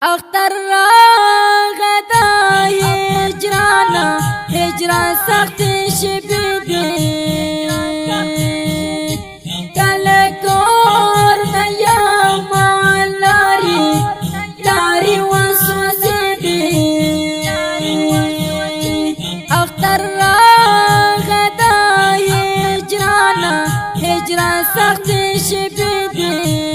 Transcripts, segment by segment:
اختر راغدا هجرانا هجران سخت شبیدی کل کور نیام لاری وسوسیدی اختر راغدا هجرانا هجران سخت شبیدی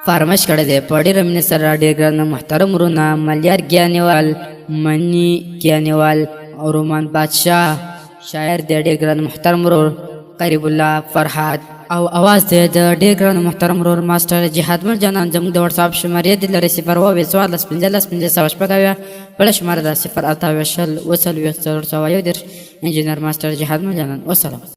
فرمش کړه دې پړې رمنه سره ډېر ګران محترم ورونه ملیار ګیانیوال منی ګیانیوال او رومان بادشاہ شاعر دې ډېر ګران محترم ورور قریب الله فرحات او आवाज دې د ډېر ګران محترم ورور ماستر جهاد مل جانان زموږ د واتس اپ شمارې د لری 0 و 15 بل شماره د 0 انجینر ماستر جهاد مل جانان والسلام.